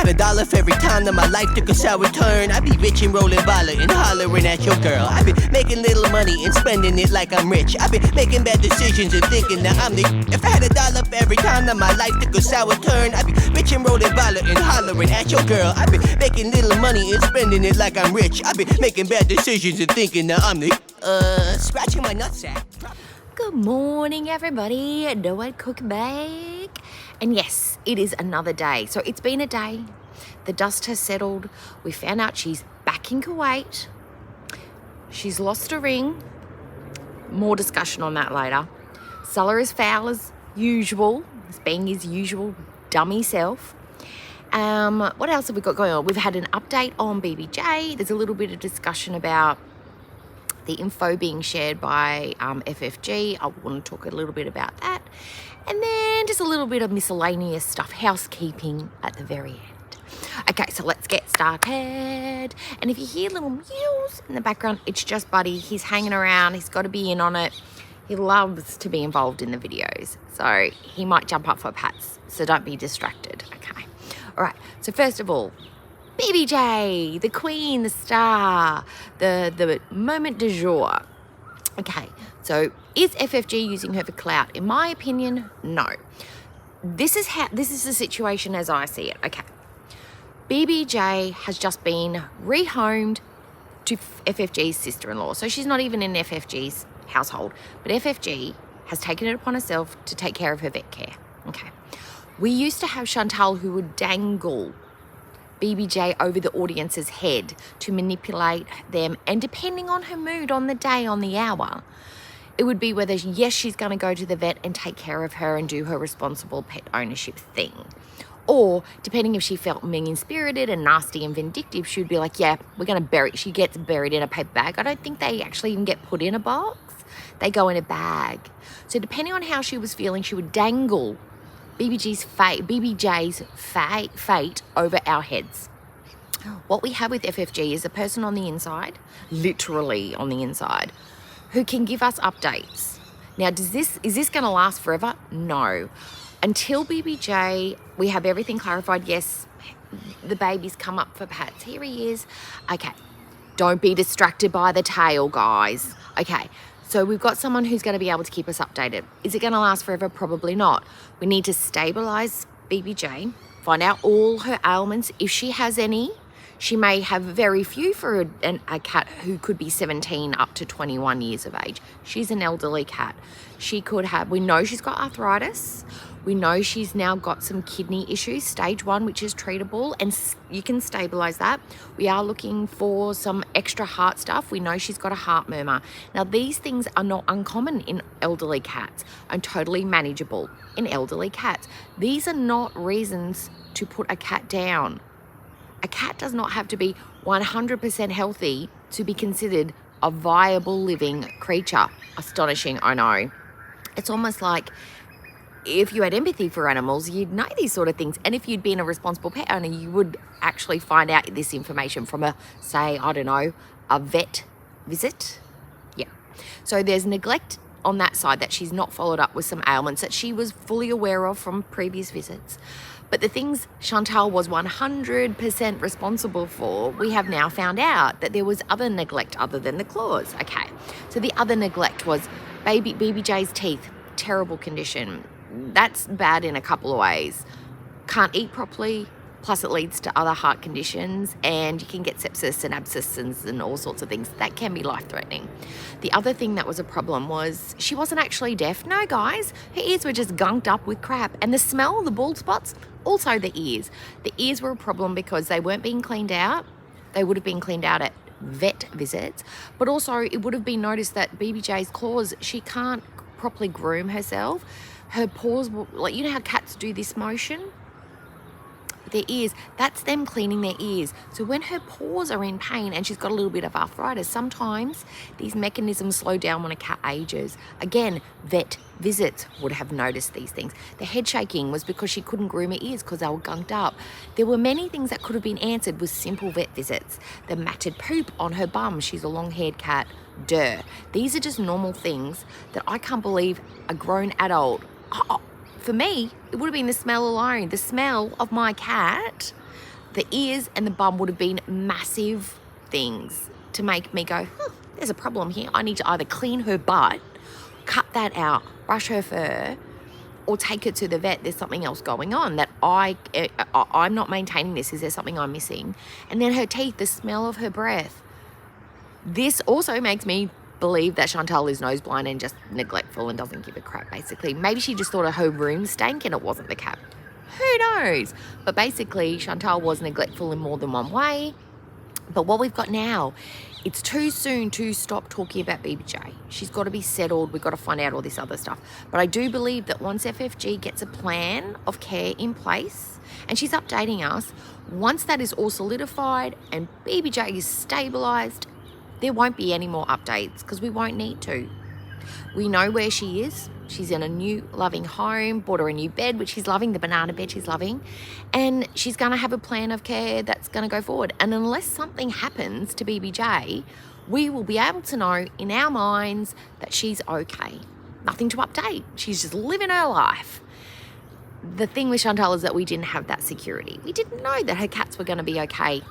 had $1 for every time that my life took a sour turn, I'd be rich and rolling baller and hollering at your girl. I'd be making little money and spending it like I'm rich. I'd be making bad decisions and thinking that I'm the. If I had $1 for every time that my life took a sour turn, I'd be rich and rolling baller and hollering at your girl. I'd be making little money and spending it like I'm rich. I'd be making bad decisions and thinking that I'm the. Scratching my nutsack. Good morning, everybody. Noah Cook Bake. And yes, it is another day. So it's been a day. The dust has settled. We found out she's back in Kuwait. She's lost a ring. More discussion on that later. Salah is foul as usual. He's being his usual dummy self. What else have we got going on? We've had an update on BBJ. There's a little bit of discussion about the info being shared by FFG. I want to talk a little bit about that. And then just a little bit of miscellaneous stuff, housekeeping at the very end. Okay, so let's get started. And if you hear little mews in the background, it's just Buddy. He's hanging around. He's got to be in on it. He loves to be involved in the videos. So he might jump up for pats. So don't be distracted. Okay. All right. So first of all, BBJ, the queen, the star, the moment du jour. Okay, so is FFG using her for clout? In my opinion, no. This is the situation as I see it. Okay, BBJ has just been rehomed to FFG's sister-in-law, so she's not even in FFG's household, but FFG has taken it upon herself to take care of her vet care. Okay, we used to have Chantal who would dangle BBJ over the audience's head to manipulate them, and depending on her mood on the day, on the hour, it would be whether yes, she's going to go to the vet and take care of her and do her responsible pet ownership thing, or depending if she felt mean-spirited and nasty and vindictive, she would be like, yeah, we're going to bury it. She gets buried in a paper bag. I don't think they actually even get put in a box. They go in a bag. So depending on how she was feeling, she would dangle BBJ's fate over our heads. What we have with FFG is a person on the inside, literally on the inside, who can give us updates. Now, is this going to last forever? No. Until BBJ, we have everything clarified. Yes, the baby's come up for pats. Here he is. Okay. Don't be distracted by the tail, guys. Okay. So we've got someone who's going to be able to keep us updated. Is it going to last forever? Probably not. We need to stabilize BBJ, find out all her ailments. If she has any, she may have very few for a cat who could be 17 up to 21 years of age. She's an elderly cat. She could have, we know she's got arthritis. We know she's now got some kidney issues, stage 1, which is treatable, and you can stabilize that. We are looking for some extra heart stuff. We know she's got a heart murmur. Now, these things are not uncommon in elderly cats and totally manageable in elderly cats. These are not reasons to put a cat down. A cat does not have to be 100% healthy to be considered a viable living creature. Astonishing, I know. It's almost like if you had empathy for animals, you'd know these sort of things. And if you'd been a responsible pet owner, you would actually find out this information from a vet visit. Yeah. So there's neglect on that side, that she's not followed up with some ailments that she was fully aware of from previous visits. But the things Chantal was 100% responsible for, we have now found out that there was other neglect other than the claws. Okay. So the other neglect was BBJ's teeth, terrible condition. That's bad in a couple of ways. Can't eat properly, plus it leads to other heart conditions, and you can get sepsis and abscesses and all sorts of things. That can be life-threatening. The other thing that was a problem was she wasn't actually deaf. No, guys, her ears were just gunked up with crap. And the smell, the bald spots, also the ears. The ears were a problem because they weren't being cleaned out. They would have been cleaned out at vet visits, but also it would have been noticed that BBJ's claws, she can't properly groom herself. Her paws, like, you know how cats do this motion? Their ears, that's them cleaning their ears. So when her paws are in pain and she's got a little bit of arthritis, sometimes these mechanisms slow down when a cat ages. Again, vet visits would have noticed these things. The head shaking was because she couldn't groom her ears because they were gunked up. There were many things that could have been answered with simple vet visits. The matted poop on her bum, she's a long-haired cat, These are just normal things that I can't believe a grown adult, for me, it would have been the smell alone. The smell of my cat The ears and the bum would have been massive things to make me go, there's a problem here. I need to either clean her butt, cut that out, brush her fur, or take her to the vet. There's something else going on that I'm not maintaining this. Is there something I'm missing? And then her teeth, the smell of her breath. This also makes me believe that Chantal is nose blind and just neglectful and doesn't give a crap, basically. Maybe she just thought her room stank and it wasn't the cat. Who knows? But basically, Chantal was neglectful in more than one way. But what we've got now, it's too soon to stop talking about BBJ. She's got to be settled. We've got to find out all this other stuff. But I do believe that once FFG gets a plan of care in place, and she's updating us, once that is all solidified and BBJ is stabilised, there won't be any more updates because we won't need to. We know where she is. She's in a new loving home, bought her a new bed, which she's loving, the banana bed she's loving. And she's going to have a plan of care that's going to go forward. And unless something happens to BBJ, we will be able to know in our minds that she's okay. Nothing to update. She's just living her life. The thing with Chantal is that we didn't have that security. We didn't know that her cats were going to be okay.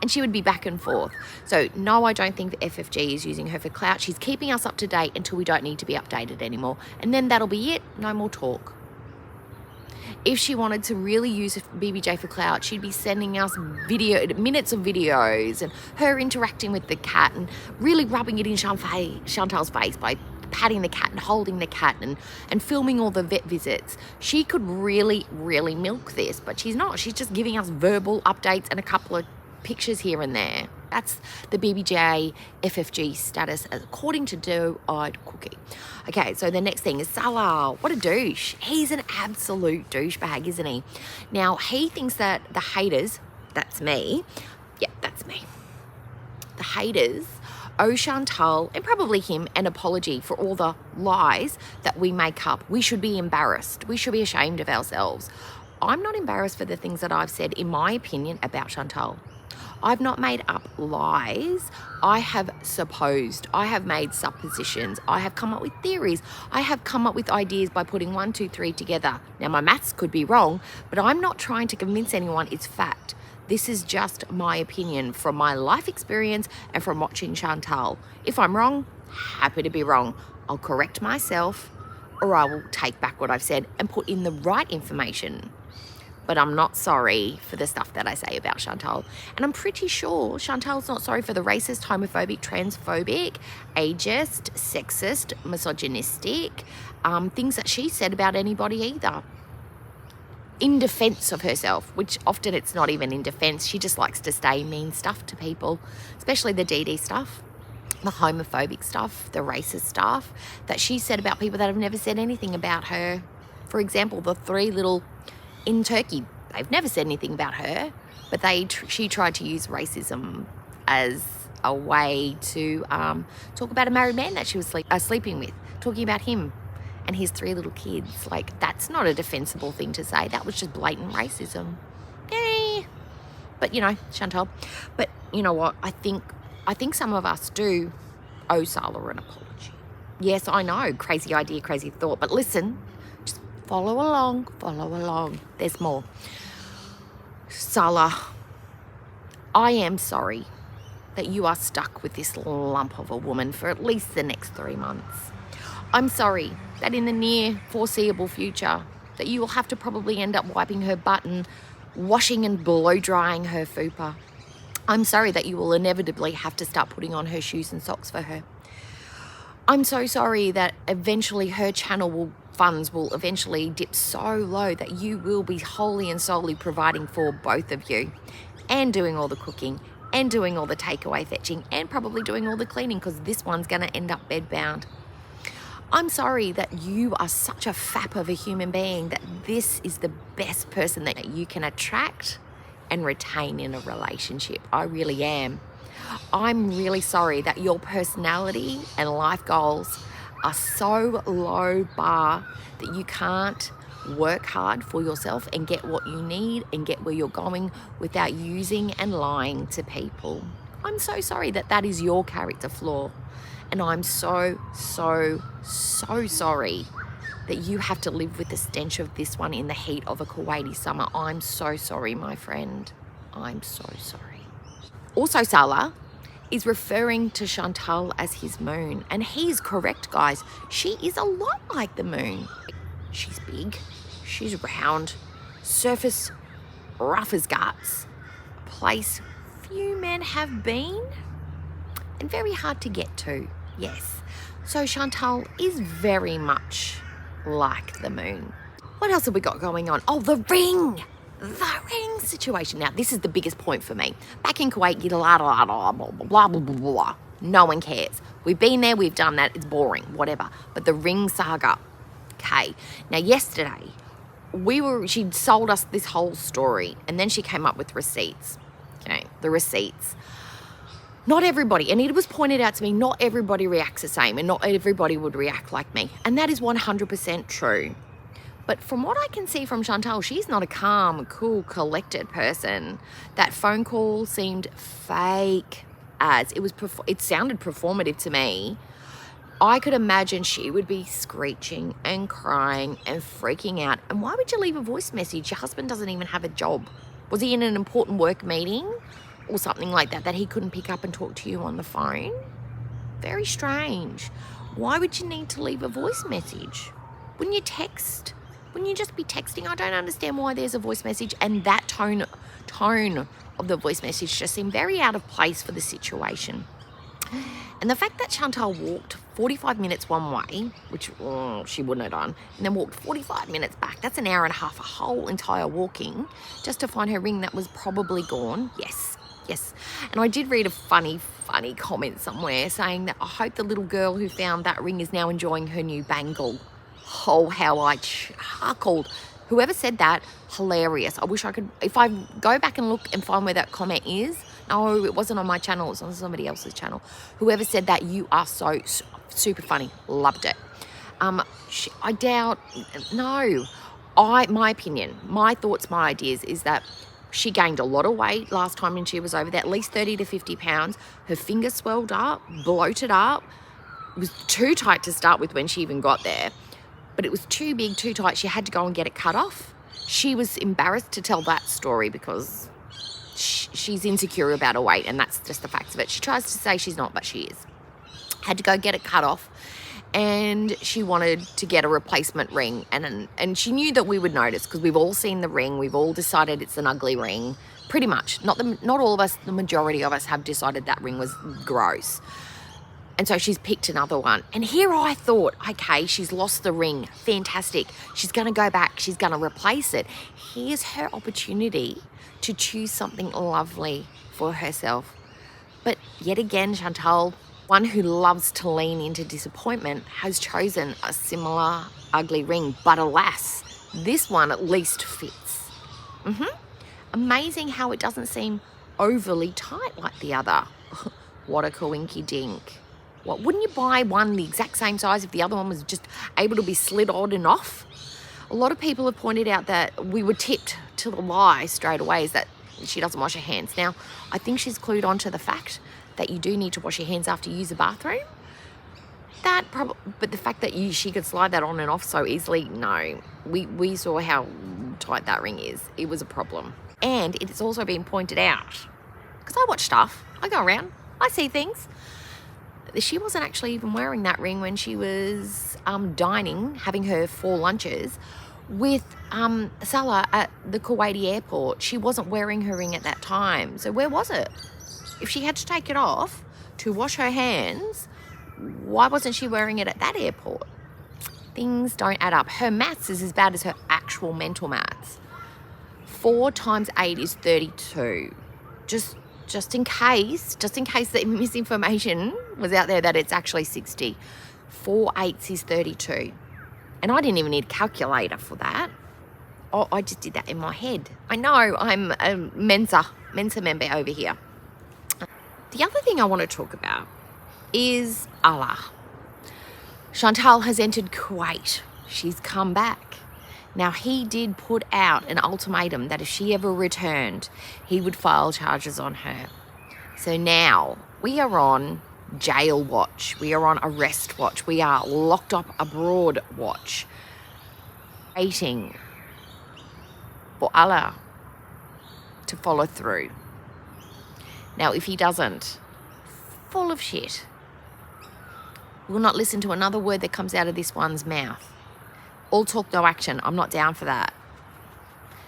And she would be back and forth. So no, I don't think the FFG is using her for clout. She's keeping us up to date until we don't need to be updated anymore. And then that'll be it. No more talk. If she wanted to really use BBJ for clout, she'd be sending us minutes of videos and her interacting with the cat and really rubbing it in Chantal's face by patting the cat and holding the cat and filming all the vet visits. She could really, really milk this, but she's not. She's just giving us verbal updates and a couple of pictures here and there. That's the BBJ FFG status according to Doe-Eyed Cookie. Okay, so the next thing is Salah. What a douche. He's an absolute douchebag, isn't he? Now, he thinks that the haters, that's me, that's me, the haters owe Chantal and probably him an apology for all the lies that we make up. We should be embarrassed. We should be ashamed of ourselves. I'm not embarrassed for the things that I've said, in my opinion, about Chantal. I've not made up lies. I have supposed. I have made suppositions. I have come up with theories. I have come up with ideas by putting 1, 2, 3 together. Now, my maths could be wrong, but I'm not trying to convince anyone it's fact. This is just my opinion from my life experience and from watching Chantal. If I'm wrong, happy to be wrong. I'll correct myself, or I will take back what I've said and put in the right information. But I'm not sorry for the stuff that I say about Chantal. And I'm pretty sure Chantal's not sorry for the racist, homophobic, transphobic, ageist, sexist, misogynistic things that she said about anybody either. In defense of herself, which often it's not even in defense. She just likes to say mean stuff to people, especially the DD stuff, the homophobic stuff, the racist stuff that she said about people that have never said anything about her. For example, the 3 little in Turkey, they've never said anything about her, but she tried to use racism as a way to talk about a married man that she was sleeping with, talking about him and his 3 little kids. Like, that's not a defensible thing to say. That was just blatant racism. But you know, Chantal. But you know what? I think some of us do owe Salah an apology. Yes, I know, crazy idea, crazy thought, but listen. Follow along. There's more. Salah, I am sorry that you are stuck with this lump of a woman for at least the next 3 months. I'm sorry that in the near foreseeable future that you will have to probably end up wiping her butt and washing and blow drying her fupa. I'm sorry that you will inevitably have to start putting on her shoes and socks for her. I'm so sorry that eventually her funds will eventually dip so low that you will be wholly and solely providing for both of you and doing all the cooking and doing all the takeaway fetching and probably doing all the cleaning because this one's going to end up bedbound. I'm sorry that you are such a fap of a human being that this is the best person that you can attract and retain in a relationship. I really am. I'm really sorry that your personality and life goals are so low bar that you can't work hard for yourself and get what you need and get where you're going without using and lying to people. I'm so sorry that that is your character flaw. And I'm so sorry that you have to live with the stench of this one in the heat of a Kuwaiti summer. I'm so sorry, my friend. I'm so sorry. Also, Salah is referring to Chantal as his moon. And he's correct, guys. She is a lot like the moon. She's big, she's round, surface rough as guts, a place few men have been, and very hard to get to, yes. So Chantal is very much like the moon. What else have we got going on? Oh, the ring! The ring situation. Now, this is the biggest point for me. Back in Kuwait, you blah, blah, blah, blah, blah, blah, blah, blah. No one cares. We've been there, we've done that, it's boring, whatever. But the ring saga, okay. Now, yesterday, she'd sold us this whole story, and then she came up with receipts. Okay, the receipts. Not everybody, and it was pointed out to me, not everybody reacts the same, and not everybody would react like me. And that is 100% true. But from what I can see from Chantal, she's not a calm, cool, collected person. That phone call seemed fake as. It sounded performative to me. I could imagine she would be screeching and crying and freaking out. And why would you leave a voice message? Your husband doesn't even have a job. Was he in an important work meeting or something like that he couldn't pick up and talk to you on the phone? Very strange. Why would you need to leave a voice message? Wouldn't you text? Wouldn't you just be texting? I don't understand why there's a voice message, and that tone of the voice message just seemed very out of place for the situation. And the fact that Chantal walked 45 minutes one way, which she wouldn't have done, and then walked 45 minutes back, that's an hour and a half, a whole entire walking, just to find her ring that was probably gone. Yes. And I did read a funny comment somewhere saying that I hope the little girl who found that ring is now enjoying her new bangle. Oh, how I chuckled. Whoever said that, hilarious. I wish I could, if I go back and look and find where that comment is. No, it wasn't on my channel, it was on somebody else's channel. Whoever said that, you are so super funny. Loved it. I doubt, no. My opinion, my thoughts, my ideas is that she gained a lot of weight last time when she was over there, at least 30 to 50 pounds. Her fingers swelled up, bloated up. It was too tight to start with when she even got there. But it was too big, too tight. She had to go and get it cut off. She was embarrassed to tell that story because she's insecure about her weight, and that's just the facts of it. She tries to say she's not, but she is. Had to go get it cut off, and she wanted to get a replacement ring. And she knew that we would notice because we've all seen the ring. We've all decided it's an ugly ring, pretty much. Not all of us, the majority of us have decided that ring was gross. And so she's picked another one. And here I thought, okay, she's lost the ring. Fantastic. She's going to go back. She's going to replace it. Here's her opportunity to choose something lovely for herself. But yet again, Chantal, one who loves to lean into disappointment, has chosen a similar ugly ring. But alas, this one at least fits. Amazing how it doesn't seem overly tight like the other. What a coinky dink. What, wouldn't you buy one the exact same size if the other one was just able to be slid on and off? A lot of people have pointed out that we were tipped to the lie straight away is that she doesn't wash her hands. Now, I think she's clued on to the fact that you do need to wash your hands after you use the bathroom. But the fact that she could slide that on and off so easily, no. We saw how tight that ring is. It was a problem. And it's also been pointed out, because I watch stuff, I go around, I see things. She wasn't actually even wearing that ring when she was dining, having her 4 lunches with Salah at the Kuwaiti airport. She wasn't wearing her ring at that time. So where was it? If she had to take it off to wash her hands, why wasn't she wearing it at that airport? Things don't add up. Her maths is as bad as her actual mental maths. 4 times 8 is 32. Just in case the misinformation was out there that it's actually 60. 4 8s is 32. And I didn't even need a calculator for that. Oh, I just did that in my head. I know, I'm a Mensa member over here. The other thing I want to talk about is Allah. Chantal has entered Kuwait. She's come back. Now, he did put out an ultimatum that if she ever returned, he would file charges on her. So now we are on jail watch. We are on arrest watch. We are locked up abroad watch. Waiting for Allah to follow through. Now, if he doesn't, full of shit. Will not listen to another word that comes out of this one's mouth. All talk, no action. I'm not down for that.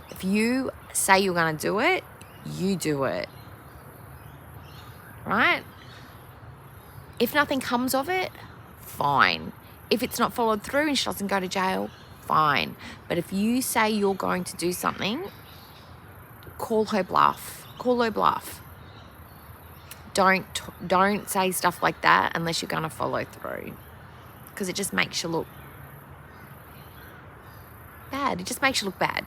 If you say you're going to do it, you do it. Right? If nothing comes of it, fine. If it's not followed through and she doesn't go to jail, fine. But if you say you're going to do something, call her bluff. Call her bluff. Don't say stuff like that unless you're going to follow through, because it just makes you look bad. It just makes you look bad.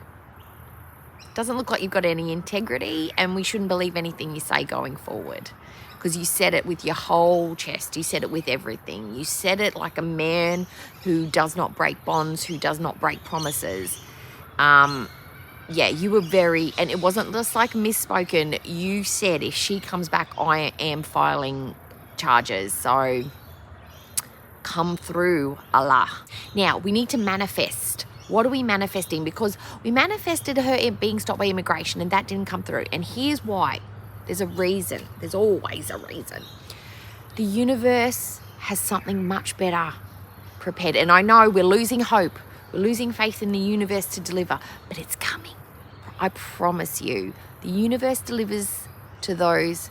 Doesn't look like you've got any integrity, and we shouldn't believe anything you say going forward, because you said it with your whole chest. You said it with everything. You said it like a man who does not break bonds, who does not break promises. Yeah, you were very, and it wasn't just like misspoken. You said, if she comes back, I am filing charges. So come through, Allah. Now, we need to manifest. What are we manifesting? Because we manifested her being stopped by immigration, and that didn't come through. And here's why. There's a reason. There's always a reason. The universe has something much better prepared. And I know we're losing hope. We're losing faith in the universe to deliver, but it's coming. I promise you, the universe delivers to those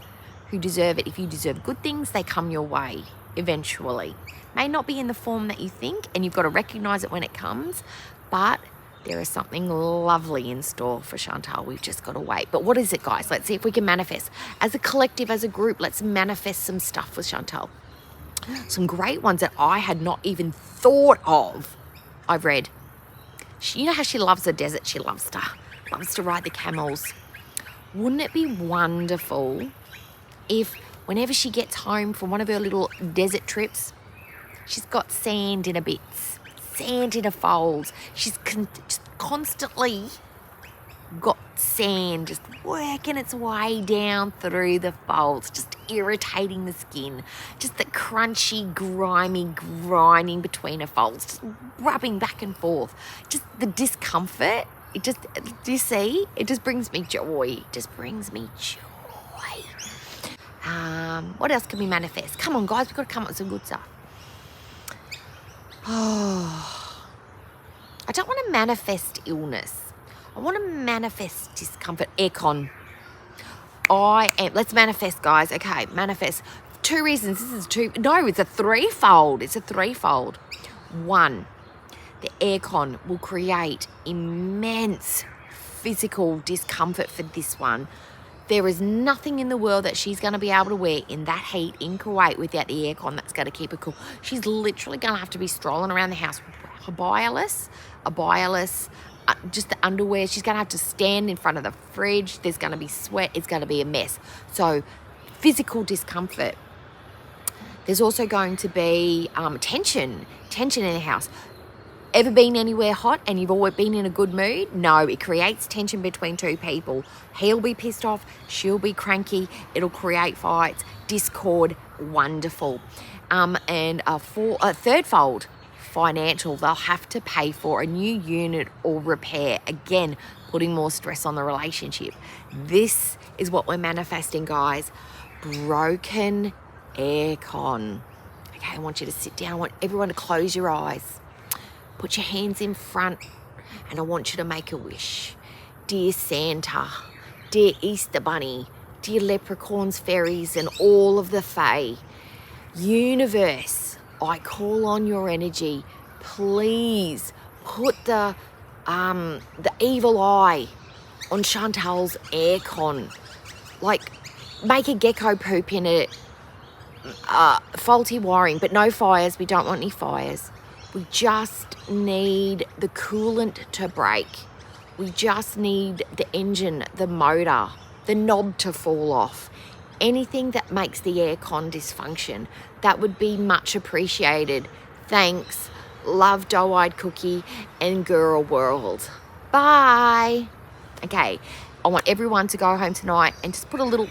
who deserve it. If you deserve good things, they come your way eventually. May not be in the form that you think, and you've got to recognize it when it comes, but there is something lovely in store for Chantal. We've just got to wait. But what is it, guys? Let's see if we can manifest. As a collective, as a group, let's manifest some stuff with Chantal. Some great ones that I had not even thought of. I've read. You know how she loves the desert? She loves to ride the camels. Wouldn't it be wonderful if whenever she gets home from one of her little desert trips, she's got sand in her bits, sand in her folds. She's just constantly got sand just working its way down through the folds, just irritating the skin, just the crunchy, grimy grinding between her folds, just rubbing back and forth, just the discomfort. It just, do you see? It just brings me joy. It just brings me joy. What else can we manifest? Come on, guys, we've got to come up with some good stuff. Oh, I don't want to manifest illness. I want to manifest discomfort. Aircon. Let's manifest, guys. Okay, manifest. 2 reasons. It's a threefold. It's a threefold. 1, the aircon will create immense physical discomfort for this one. There is nothing in the world that she's going to be able to wear in that heat in Kuwait without the aircon that's going to keep her cool. She's literally going to have to be strolling around the house with a biolis, just the underwear. She's going to have to stand in front of the fridge. There's going to be sweat. It's going to be a mess. So physical discomfort. There's also going to be tension in the house. Ever been anywhere hot and you've always been in a good mood? No, it creates tension between 2 people. He'll be pissed off, she'll be cranky, it'll create fights, discord, wonderful. And a third fold, financial. They'll have to pay for a new unit or repair. Again, putting more stress on the relationship. This is what we're manifesting, guys. Broken aircon. Okay, I want you to sit down. I want everyone to close your eyes. Put your hands in front, and I want you to make a wish. Dear Santa, dear Easter Bunny, dear leprechauns, fairies, and all of the fae, universe, I call on your energy. Please put the evil eye on Chantal's aircon. Like, make a gecko poop in it. Faulty wiring, but no fires. We don't want any fires. We just need the coolant to break. We just need the engine, the motor, the knob to fall off. Anything that makes the aircon dysfunction, that would be much appreciated. Thanks. Love, Doe-Eyed Cookie and Girl World. Bye. Okay, I want everyone to go home tonight and just put a little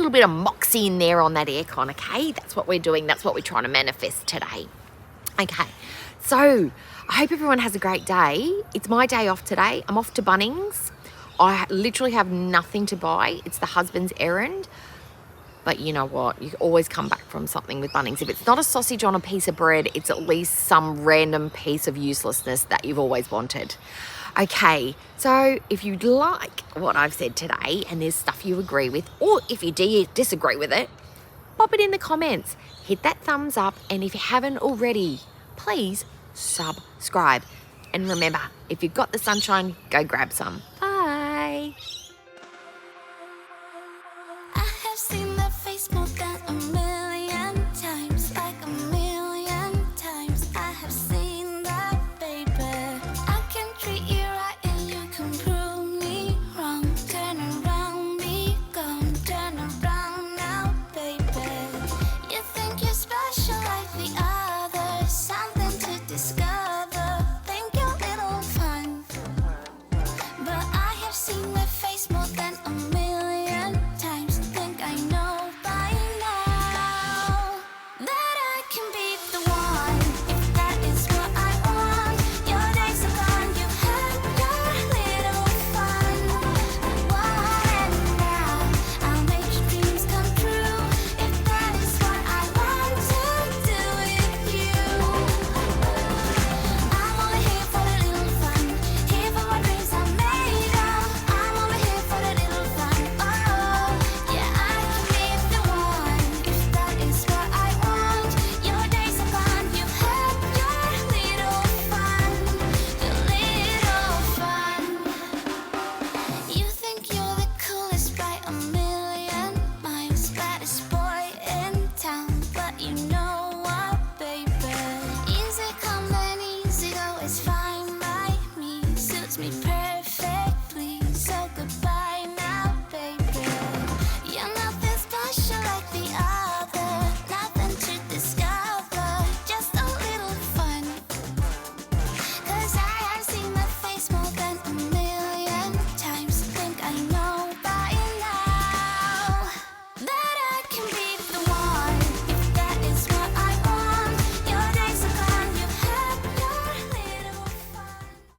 bit of moxie in there on that aircon, okay? That's what we're doing. That's what we're trying to manifest today. Okay, so I hope everyone has a great day. It's my day off today. I'm off to Bunnings. I literally have nothing to buy. It's the husband's errand. But you know what? You always come back from something with Bunnings. If it's not a sausage on a piece of bread, it's at least some random piece of uselessness that you've always wanted. Okay, so if you like what I've said today and there's stuff you agree with, or if you disagree with it, pop it in the comments. Hit that thumbs up, and if you haven't already, please subscribe. And remember, if you've got the sunshine, go grab some. Bye. I have seen that face more than